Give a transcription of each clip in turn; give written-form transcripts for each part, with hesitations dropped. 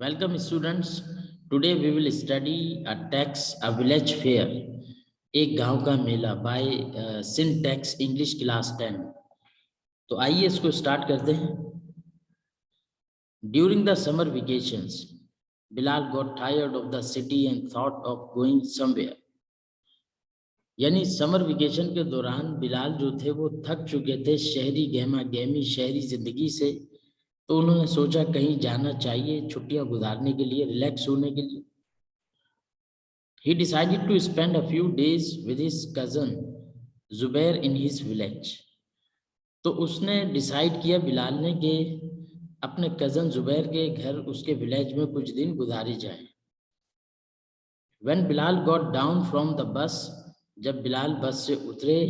Welcome students. Today we will study a text, a village fair. एक गांव का मेला bye syntax English class 10। तो आइए इसको स्टार्ट करते हैं। During the summer vacations, Bilal got tired of the city and thought of going somewhere. यानी summer vacation के दौरान बिलाल जो थे वो थक चुके थे शहरी गहमा गहमी शहरी जिंदगी से। तो उन्होंने सोचा कहीं जाना चाहिए छुट्टियां गुजारने के लिए, रिलैक्स होने के लिए। He decided to spend a few days with his cousin Zubair in his village. तो उसने डिसाइड किया बिलाल ने कि अपने कजन जुबैर के घर उसके विलेज में कुछ दिन गुजारे जाएं। When Bilal got down from the bus, जब बिलाल बस से उतरे,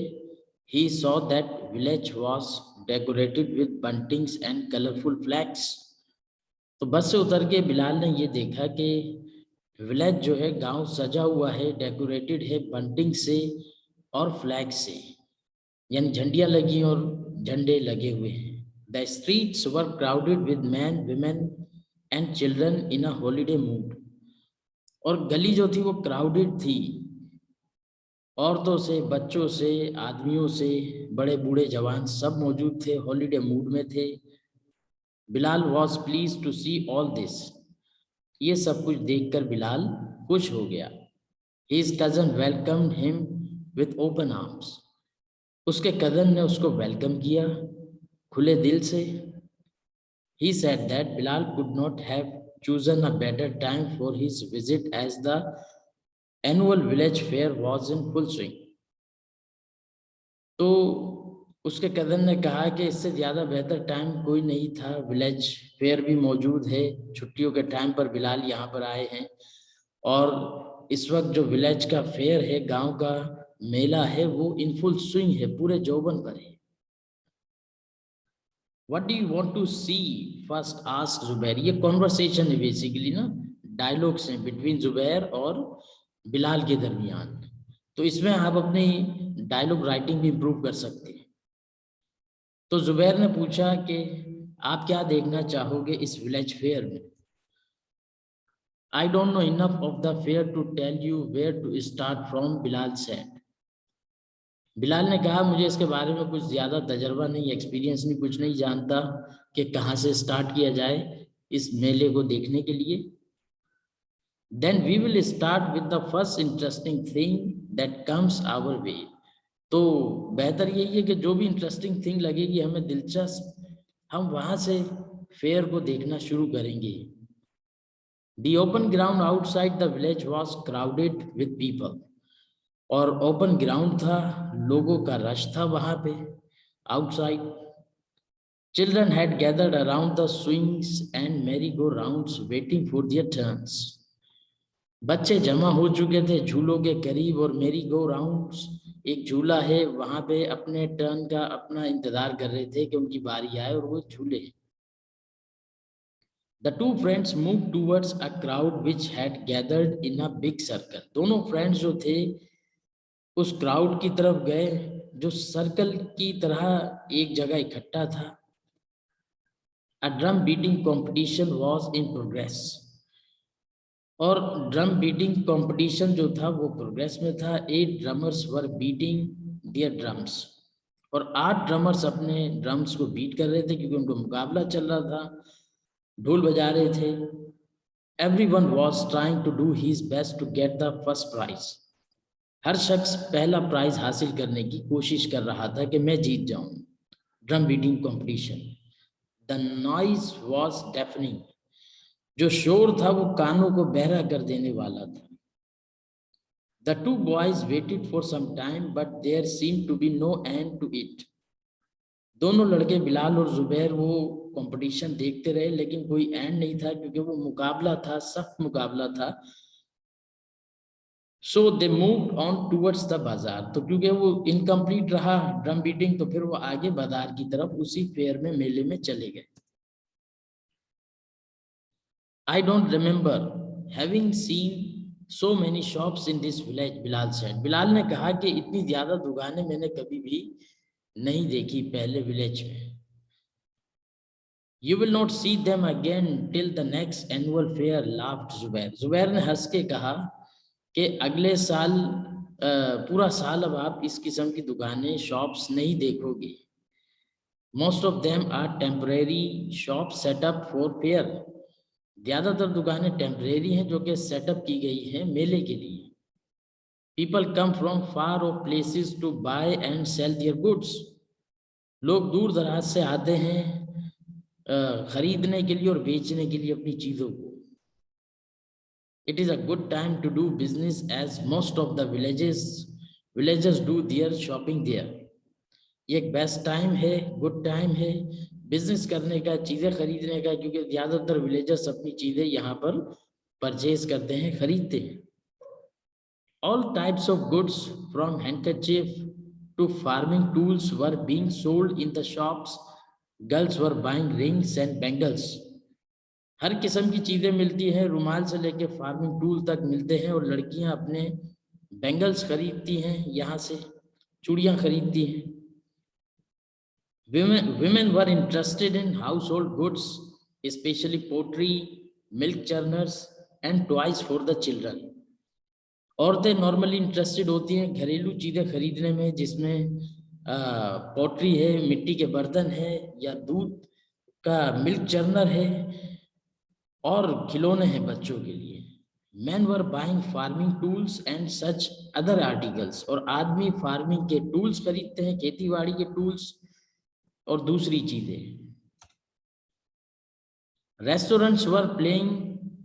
he saw that village was decorated with buntings and colorful flags. तो बस से उतर के बिलाल ने ये देखा कि विलेज जो है गांव सजा हुआ है, डेकोरेटेड है बंटिंग से और फ्लैग से, यानी झंडियां लगी और झंडे लगे हुए हैं। The streets were crowded with man women and children in a holiday mood. और गली जो थी वो क्राउडेड थी, औरतों से, बच्चों से, आदमियों से, बड़े बूढ़े जवान सब मौजूद थे, हॉलीडे मूड में थे। Bilal was please to see all this. ये सब कुछ देखकर बिलाल खुश हो गया। His cousin welcomed him with open arms. उसके कजन ने उसको वेलकम किया खुले दिल से। He said that Bilal could not have chosen a better time for his visit as the annual village fair was in full swing. तो उसके cousin ने कहा कि इससे ज़्यादा बेहतर टाइम कोई नहीं था, विलेज फेयर भी मौजूद है, छुट्टियों के टाइम पर बिलाल यहाँ पर आए हैं और इस वक्त जो विलेज का फेयर है, गांव का मेला है, वो इन फुल स्विंग है, पूरे जौबन पर है। What do you want to see first? Ask Zubair. ये कॉन्वर्सेशन है बेसिकली ना, डायलॉग्स हैं बिटवीन जुबैर और बिलाल के दरमियान। तो इसमें आप अपनी डायलॉग राइटिंग भी इम्प्रूव कर सकते हैं। तो जुबैर ने पूछा कि आप क्या देखना चाहोगे इस विलेज फेयर में। I don't know enough of the fair to tell you where to start from, Bilal said. Bilal ने कहा मुझे इसके बारे में कुछ ज़्यादा तजर्बा नहीं, एक्सपीरियंस नहीं, कुछ नहीं जानता कि कहाँ से स्टार्ट किया जाए इस मेले को देखने के लिए। Then we will start with the first interesting thing that comes our way. तो बेहतर यही है कि जो भी इंटरेस्टिंग थिंग लगेगी हमें दिलचस्प, हम वहाँ से फेयर को देखना शुरू करेंगे। The open ground outside the village was crowded with people. और ओपन ग्राउंड था, लोगों का रश था वहां पे outside. Children had gathered around the swings and merry go rounds waiting for their turns. बच्चे जमा हो चुके थे झूलों के करीब, और मैरी गो राउंड्स एक झूला है वहां पे अपने टर्न का अपना इंतजार कर रहे थे कि उनकी बारी आए और वो झूले। The two friends moved towards a crowd which had gathered in a big circle. दोनों फ्रेंड्स जो थे उस क्राउड की तरफ गए जो सर्कल की तरह एक जगह इकट्ठा था। A drum beating competition was in progress. और ड्रम बीटिंग कंपटीशन जो था वो प्रोग्रेस में था। 8 drummers were beating their drums. और 8 ड्रमर्स अपने ड्रम्स को बीट कर रहे थे क्योंकि उनको मुकाबला चल रहा था, ढोल बजा रहे थे। Everyone was trying to do his best to get the first prize. हर शख्स पहला प्राइज हासिल करने की कोशिश कर रहा था कि मैं जीत जाऊं। Drum beating competition. The noise was deafening. जो शोर था वो कानों को बहरा कर देने वाला था। The two boys waited for some time but there seem to be no end to it. दोनों लड़के बिलाल और जुबैर वो कंपटीशन देखते रहे, लेकिन कोई एंड नहीं था क्योंकि वो मुकाबला था, सख्त मुकाबला था। So they moved on towards the bazaar. तो क्योंकि वो इनकम्प्लीट रहा ड्रम बीटिंग, तो फिर वो आगे बाजार की तरफ उसी फेयर में, मेले में चले गए। I don't remember having scene so many shops in this village, Bilal said. Bilal ने कहा कि इतनी ज्यादा दुकानें मैंने कभी भी नहीं देखी पहले विलेज में। You will not see them again till the next annual fair, laughed Zubair. Zubair ने हंस के कहा कि अगले साल पूरा साल अब आप इस किस्म की दुकानें, शॉप्स नहीं देखोगे. Most of them are temporary shops set up for fair. ज्यादातर दुकानें टेम्परेरी हैं जो कि सेटअप की गई हैं मेले के लिए. People come from far off places to buy and sell their goods. लोग दूर दराज से आते हैं खरीदने के लिए और बेचने के लिए अपनी चीजों को. It is a good time to do business as most of the villagers do their shopping there. ये एक बेस्ट टाइम है, गुड टाइम है बिजनेस करने का, चीजें खरीदने का, क्योंकि ज्यादातर विलेजर्स अपनी चीजें यहाँ पर परचेज करते हैं, खरीदते हैं. All types of goods from handkerchief to farming tools were being sold in the shops. Girls were buying rings and bangles. हर किस्म की चीजें मिलती हैं, रुमाल से लेके फार्मिंग टूल तक मिलते हैं, और लड़कियां अपने बैंगल्स खरीदती हैं, यहाँ से चूड़ियां खरीदती हैं. Women were interested in household goods, especially pottery, milk churners and toys for the children. औरतें नॉर्मली इंटरेस्टेड होती हैं घरेलू चीजें खरीदने में, जिसमें पोट्री है, मिट्टी के बर्तन है, या दूध का मिल्क चर्नर है, और खिलौने हैं बच्चों के लिए. Men were buying farming tools and such other articles. और आदमी फार्मिंग के टूल्स खरीदते हैं, खेतीबाड़ी के टूल्स और दूसरी चीजें. Restaurants were playing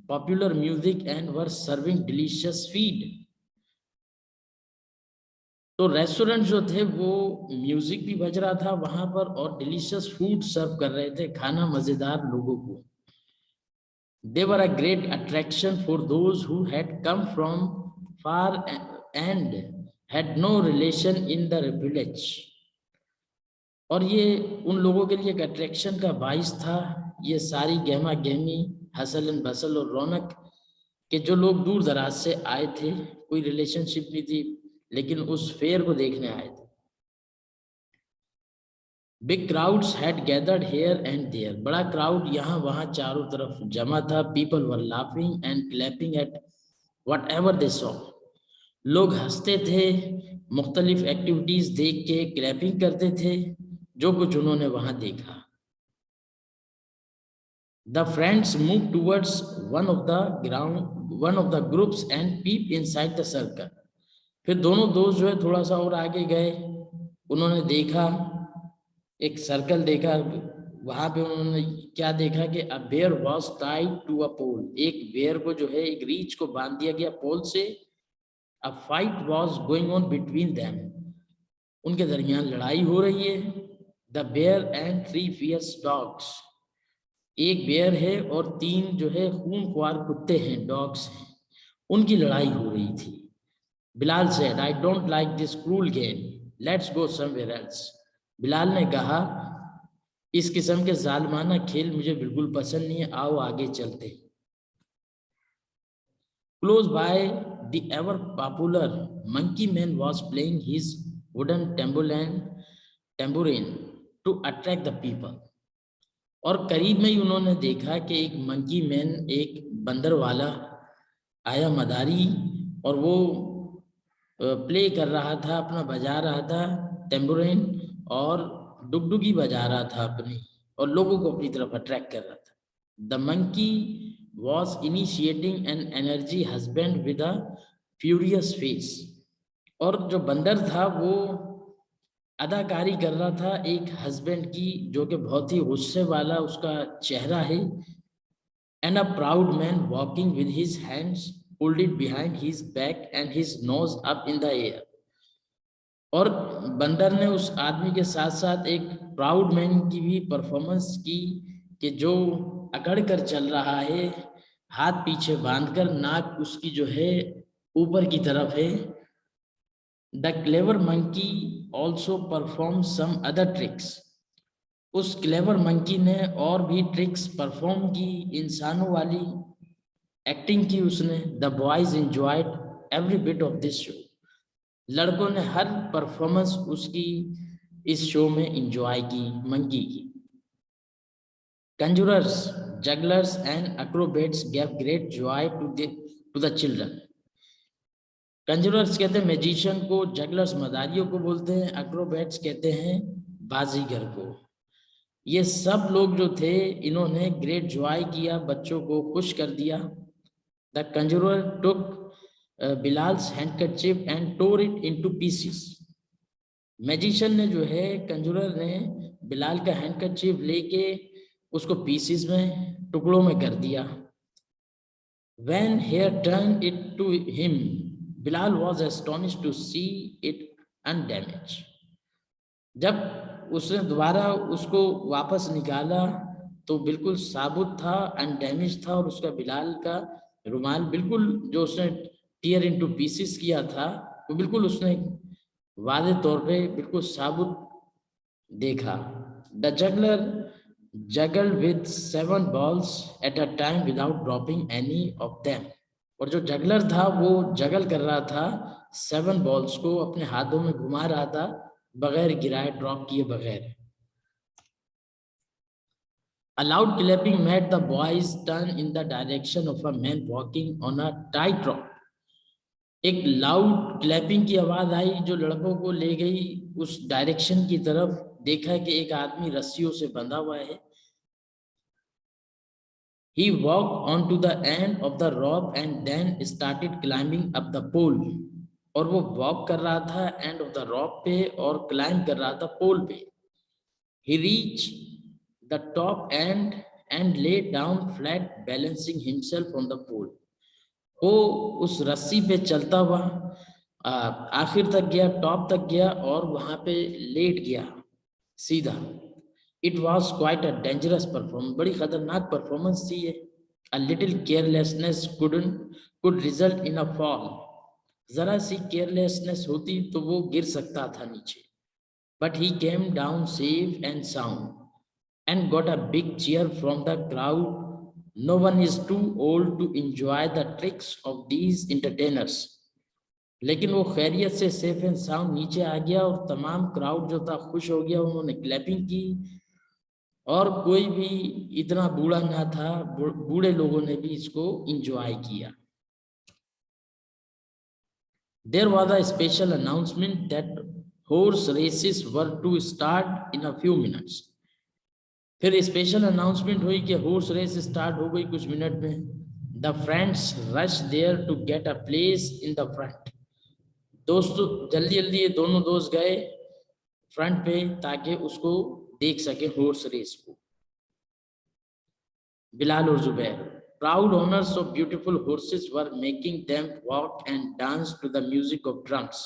popular music and were serving delicious feed. तो रेस्टोरेंट जो थे वो म्यूजिक भी बज रहा था वहां पर, और डिलीशियस फूड सर्व कर रहे थे, खाना मजेदार लोगों को. They were a great attraction for those who had come from far and had no relation in the village. और ये उन लोगों के लिए एक अट्रैक्शन का बाइस था, ये सारी गहमा गहमी, हसल एंड बसल और रौनक, कि जो लोग दूर दराज से आए थे, कोई रिलेशनशिप नहीं थी, लेकिन उस फेयर को देखने आए थे. Big crowds had gathered here and there. बड़ा क्राउड यहाँ वहाँ चारों तरफ जमा था. People were laughing and clapping at whatever they saw. लोग हंसते थे, मुख्तलिफ एक्टिविटीज देख के क्लैपिंग करते थे, जो कुछ उन्होंने वहां देखा. The friends moved towards one of the groups and peeped inside the circle. फिर दोनों दोस्त जो है थोड़ा सा और आगे गए, उन्होंने देखा, एक सर्कल देखा. वहां पे उन्होंने क्या देखा कि a bear was tied to a pole. एक बेयर को जो है एक रीच को बांध दिया गया पोल से. A fight was going on between them. उनके दरमियान लड़ाई हो रही है. The bear and 3 fierce dogs. एक बेयर है और 3 जो है खूंखार कुत्ते हैं, डॉग्स हैं, उनकी लड़ाई हो रही थी. Bilal said, I don't like this cruel game. Let's go somewhere else. Bilal ने कहा, इस किस्म के जालमाना खेल मुझे बिल्कुल पसंद नहीं है, आओ आगे चलते. Close by the ever popular monkey man was playing his wooden tambourine to attract the people. और करीब में ही उन्होंने देखा कि एक मंकी मैन, एक बंदर वाला आया मदारी, और वो प्ले कर रहा था, अपना बजा रहा था टेम्बुरिन, और डुगडुगी बजा रहा था अपनी, और लोगों को अपनी तरफ अट्रैक्ट कर रहा था. The monkey was initiating an energy husband with a furious face. और जो बंदर था वो अदाकारी कर रहा था एक हस्बैंड की, जो कि बहुत ही गुस्से वाला उसका चेहरा है. And a proud man walking with his hands pulled it behind his back and his nose up in the air. और बंदर ने उस आदमी के साथ साथ एक प्राउड मैन की भी परफॉर्मेंस की, कि जो अकड़ कर चल रहा है, हाथ पीछे बांधकर, नाक उसकी जो है ऊपर की तरफ है. The clever monkey also performed some other tricks. उस क्लेवर मंकी ने और भी ट्रिक्स परफॉर्म की, इंसानों वाली एक्टिंग की उसने. The boys enjoyed every bit of this show. लड़कों ने हर परफॉर्मेंस उसकी इस शो में एंजॉय की, मंकी की. Conjurers, jugglers and acrobats gave great joy to the children. कंजूरर्स कहते हैं मैजिशियन को, जगलर्स मदारियों को बोलते हैं, एक्रोबैट्स कहते हैं बाजीगर को। ये सब लोग जो थे इन्होंने ग्रेट जॉय किया, बच्चों को खुश कर दिया। The conjurer took Bilal's handkerchief and tore it into pieces. Magician ने जो है, कंजूरर ने बिलाल का हैंडकरचीफ लेके उसको पीसेस में, टुकड़ों में कर दिया। When he turned it to him, Bilal was astonished to see it undamaged. जब उसने दोबारा उसको वापस निकाला तो बिल्कुल साबुत था, अनडैमेज था, और उसका बिलाल का रुमाल बिल्कुल जो उसने टीयर इनटू पीसेस किया था वो बिल्कुल उसने वादे तौर पे बिल्कुल साबुत देखा। The juggler juggled with 7 balls at a time without dropping any of them. और जो जगलर था वो जगल कर रहा था 7 बॉल्स को, अपने हाथों में घुमा रहा था बगैर गिराए, ड्रॉप किए बगैर। A loud clapping made the boys turn in the direction of a man walking on a tightrope. एक लाउड क्लैपिंग की आवाज आई जो लड़कों को ले गई उस डायरेक्शन की तरफ। देखा कि एक आदमी रस्सियों से बंधा हुआ है। He walked on to the end of the rope and then started climbing up the pole. और वो वॉक कर रहा था एंड ऑफ द रॉप पे और क्लाइंब कर रहा था पोल पे। He reached the top end and lay down flat, balancing himself on the pole. वो उस रस्सी पे चलता हुआ आखिर तक गया, टॉप तक गया और वहां पे लेट गया सीधा। It was quite a dangerous performance. बड़ी खतरनाक परफॉर्मेंस थी ये। A little carelessness could result in a fall. जरा सी केयरलेसनेस होती तो वो गिर सकता था नीचे। But he came down safe and sound and got a big cheer from the crowd. No one is too old to enjoy the tricks of these entertainers. लेकिन वो खैरियत से सेफ एंड साउंड नीचे आ गया और तमाम क्राउड जो था खुश हो गया। उन्होंने क्लैपिंग की और कोई भी इतना बूढ़ा ना था, बूढ़े लोगों ने भी इसको एंजॉय किया। There was a special announcement that horse races were to start in a few minutes. फिर स्पेशल अनाउंसमेंट हुई कि हॉर्स रेस स्टार्ट हो गई कुछ मिनट में। The friends rushed there to get a place in the front. दोस्तों जल्दी जल्दी ये दोनों दोस्त गए फ्रंट पे ताकि उसको देख सके हॉर्स रेस को। बिलाल और Zubair, proud owners of beautiful horses, were making them walk and dance to the music of drums.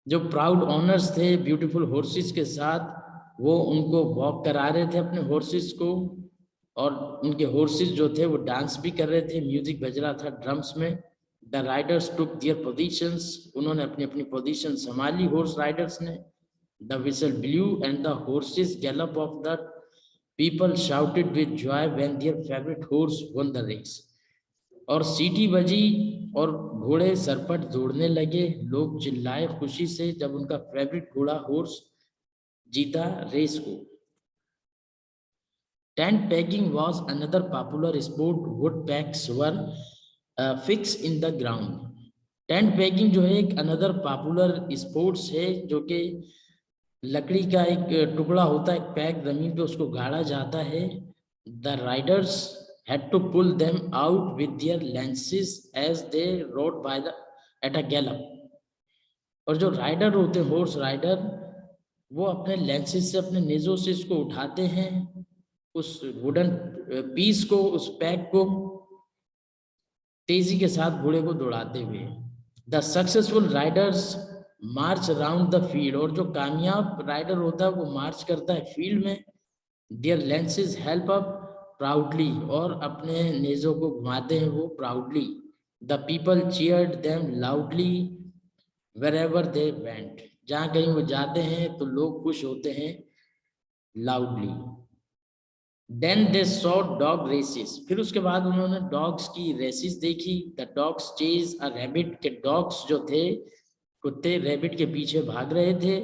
जो प्राउड ओनर्स थे ब्यूटीफुल हॉर्सेस के साथ, वो उनको वॉक करा रहे थे अपने हॉर्सेस को, और उनके हॉर्सेस जो थे वो डांस भी कर रहे थे, म्यूजिक बज रहा था ड्रम्स में। The riders took their positions, उन्होंने अपनी अपनी पोजीशन संभाली हॉर्स राइडर्स ने। The whistle blew and the horses gallop off the people shouted with joy when their favourite horse won the race. और सीटी बजी और घोड़े सरपट दौड़ने लगे, लोग चिल्लाए खुशी से जब उनका फेवरेट घोड़ा हॉर्स जीता रेस को। Tent packing was another popular sport. Would PACS were fix in the ground. Tent packing जो है एक अनदर पॉपुलर स्पोर्ट्स है, जो कि लकड़ी का एक टुकड़ा होता है, एक पैक जमीन पे उसको गाड़ा जाता है। The Riders had to pull them out with their lances as they rode by at a gallop. और जो राइडर होते हैं हॉर्स राइडर, वो अपने लेंसेस से, अपने नेजों से इसको उठाते हैं, उस वुडन पीस को, उस पैक को तेजी के साथ घोड़े को दौड़ाते हुए। The successful Riders March around the field, और जो कामयाब राइडर होता है वो मार्च करता है फील्ड में। Their lances help up proudly, और अपने नेजों को घुमाते हैं वो proudly. The people cheered them loudly wherever they went, जहाँ कहीं वो जाते हैं तो लोग खुश होते हैं loudly. Then they saw dog races, फिर उसके बाद उन्होंने डॉग्स की रेसेस देखी। The dogs chase a rabbit, के डॉग्स जो थे कुत्ते रैबिट के पीछे भाग रहे थे,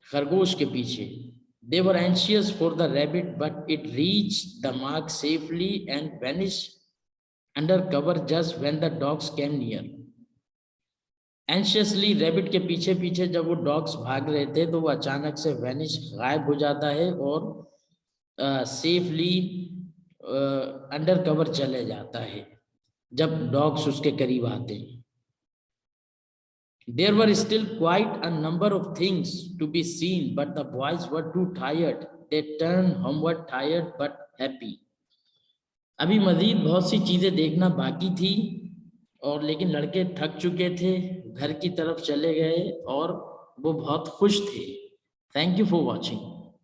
खरगोश के पीछे। They were anxious for the rabbit, but it reached the mark safely and vanished under cover just when the dogs came near. Anxiously rabbit के पीछे पीछे जब वो डॉग्स भाग रहे थे तो वो अचानक से वैनिश गायब हो जाता है और सेफली अंडर कवर चले जाता है जब डॉग्स उसके करीब आते हैं. There were still quite a number of things to be seen, but the boys were too tired. They turned homeward tired but happy. अभी मजीद बहुत सी चीजें देखना बाकी थी और लेकिन लड़के थक चुके थे, घर की तरफ चले गए और वो बहुत खुश थे. Thank you for watching.